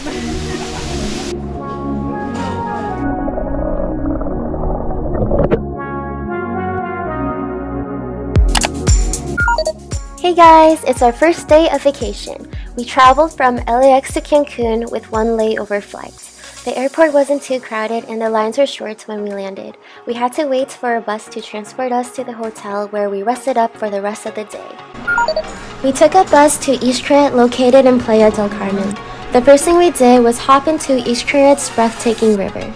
Hey guys, it's our first day of vacation. We traveled from LAX to Cancun with one layover flight. The airport wasn't too crowded and the lines were short when we landed. We had to wait for a bus to transport us to the hotel where we rested up for the rest of the day. We took a bus to XCaret located in Playa del Carmen. The first thing we did was hop into XCaret's breathtaking river.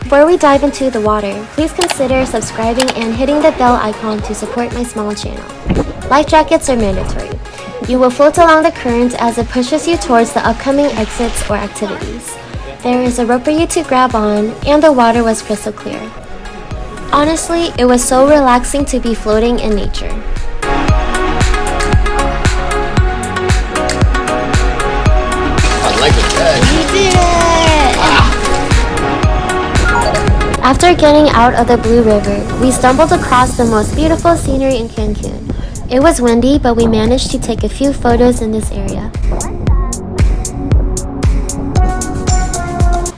Before we dive into the water, please consider subscribing and hitting the bell icon to support my small channel. Life jackets are mandatory. You will float along the current as it pushes you towards the upcoming exits or activities. There is a rope for you to grab on, and the water was crystal clear. Honestly, it was so relaxing to be floating in nature. I like it. You did it! After getting out of the Blue River, we stumbled across the most beautiful scenery in Cancun. It was windy, but we managed to take a few photos in this area.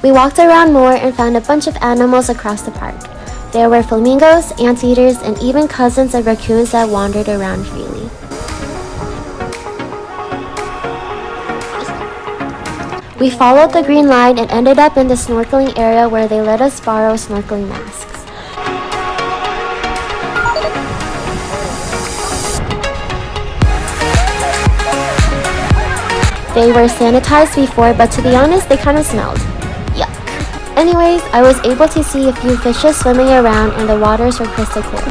We walked around more and found a bunch of animals across the park. There were flamingos, anteaters, and even cousins of raccoons that wandered around freely. We followed the green line and ended up in the snorkeling area where they let us borrow snorkeling masks. They were sanitized before, but to be honest, they kind of smelled. Yuck. Anyways, I was able to see a few fishes swimming around and the waters were crystal clear.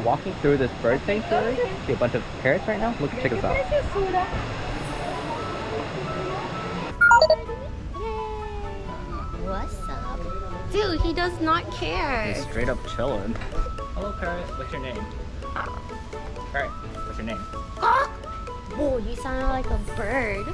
Walking through this bird sanctuary. See a bunch of parrots right now. Look, check this out. What's up? Dude, he does not care. He's straight up chilling. Hello, parrot. What's your name? Parrot. What's your name? Oh, you sound like a bird.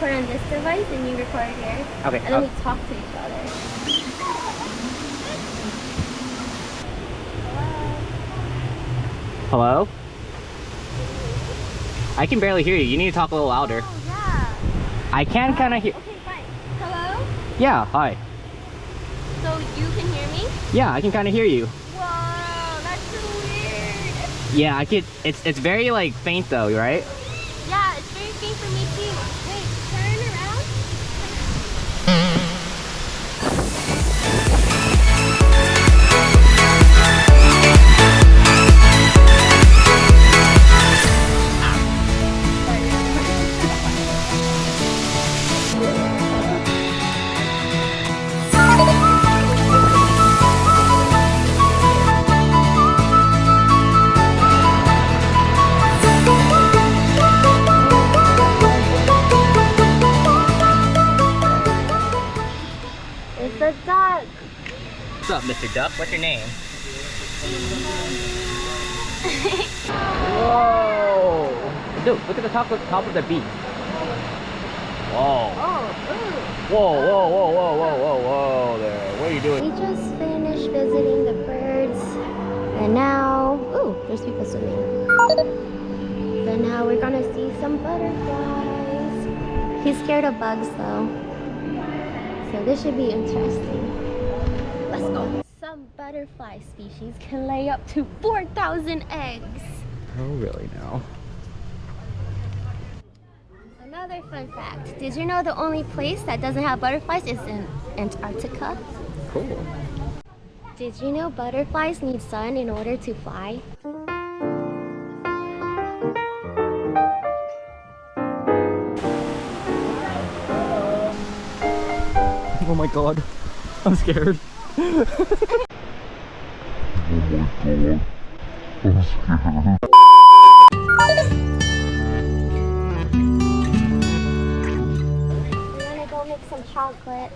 On this device and you record here. Okay. And then we talk to each other. Hello? I can barely hear you. You need to talk a little louder. Oh, yeah. I can kind of hear. Okay, fine. Hello? Yeah, hi. So you can hear me? Yeah, I can kind of hear you. Wow, that's so weird. Yeah, I could. It's very like faint though, right? Yeah, it's very faint for me too. Wait, turn around. It's a duck. What's up, Mr. Duck? What's your name? Whoa! Dude, look at the top of the beak. Whoa. Oh, ooh. Whoa, whoa, whoa, whoa, whoa, whoa, whoa there. What are you doing? We just finished visiting the birds. And now, ooh, there's people swimming. Then now we're gonna see some butterflies. He's scared of bugs though. So this should be interesting. Let's go. Some butterfly species can lay up to 4,000 eggs. Oh, really now? Another fun fact. Did you know the only place that doesn't have butterflies is in Antarctica? Cool. Did you know butterflies need sun in order to fly? Oh my god. I'm scared. We're gonna go make some chocolate.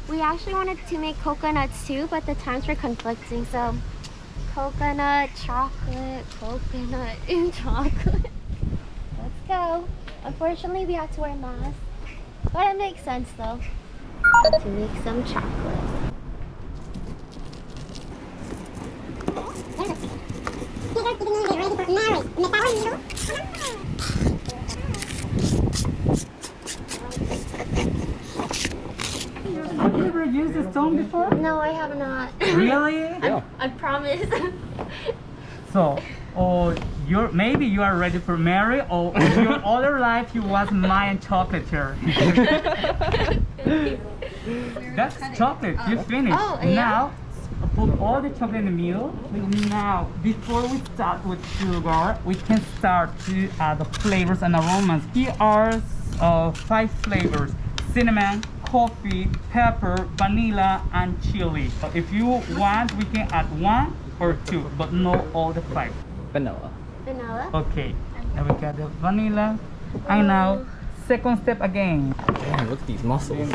We actually wanted to make coconuts too, but the times were conflicting, so coconut, chocolate, and chocolate. Let's go. Unfortunately, we have to wear masks, but it makes sense though. To make some chocolate. Have you ever used this stone before? No, I have not. Really? Yeah. I promise. So, maybe you are ready for marry, or in your other life you was Mayan chocolatier. That's chocolate. You finished. Oh, yeah. Now, put all the chocolate in the middle. Now, before we start with sugar, we can start to add the flavors and aromas. Here are 5 flavors: cinnamon, coffee, pepper, vanilla, and chili. So if you want, we can add 1 or 2, but not all the 5. Vanilla. Vanilla. Okay, now we got the vanilla. And now, second step again. Damn, look at these muscles.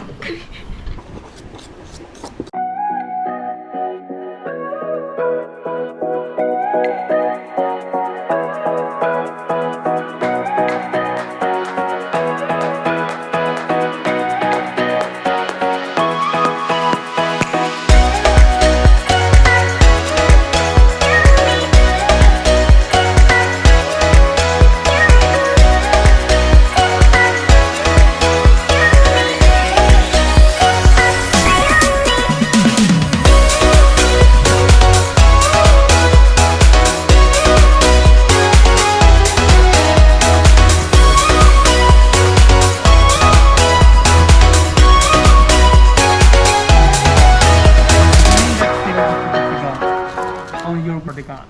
On your bodyguards.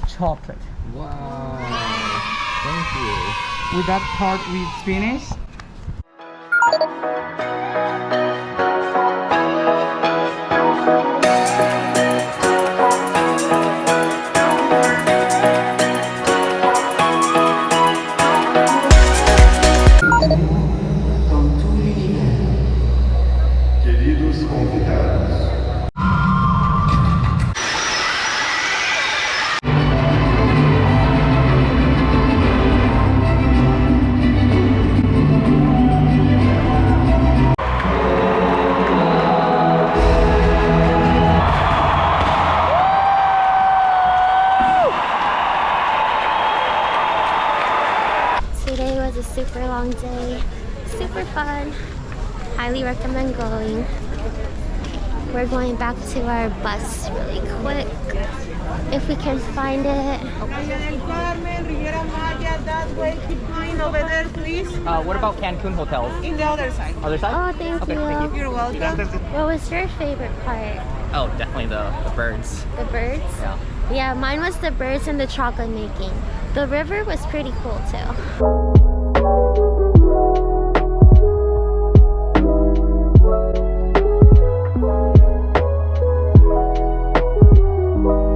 Chocolate. Wow. Thank you. With that part we finished. Queridos convidados, Today was a super long day, super fun. Highly recommend going. We're going back to our bus really quick, if we can find it. Riviera Maya, that way, keep going over there, please. What about Cancun hotels? In the other side. Other side? Oh, thank Okay, you. thank you. You're welcome. What was your favorite part? Oh, definitely the birds. The birds? Yeah. Yeah, mine was the birds and the chocolate making. The river was pretty cool too.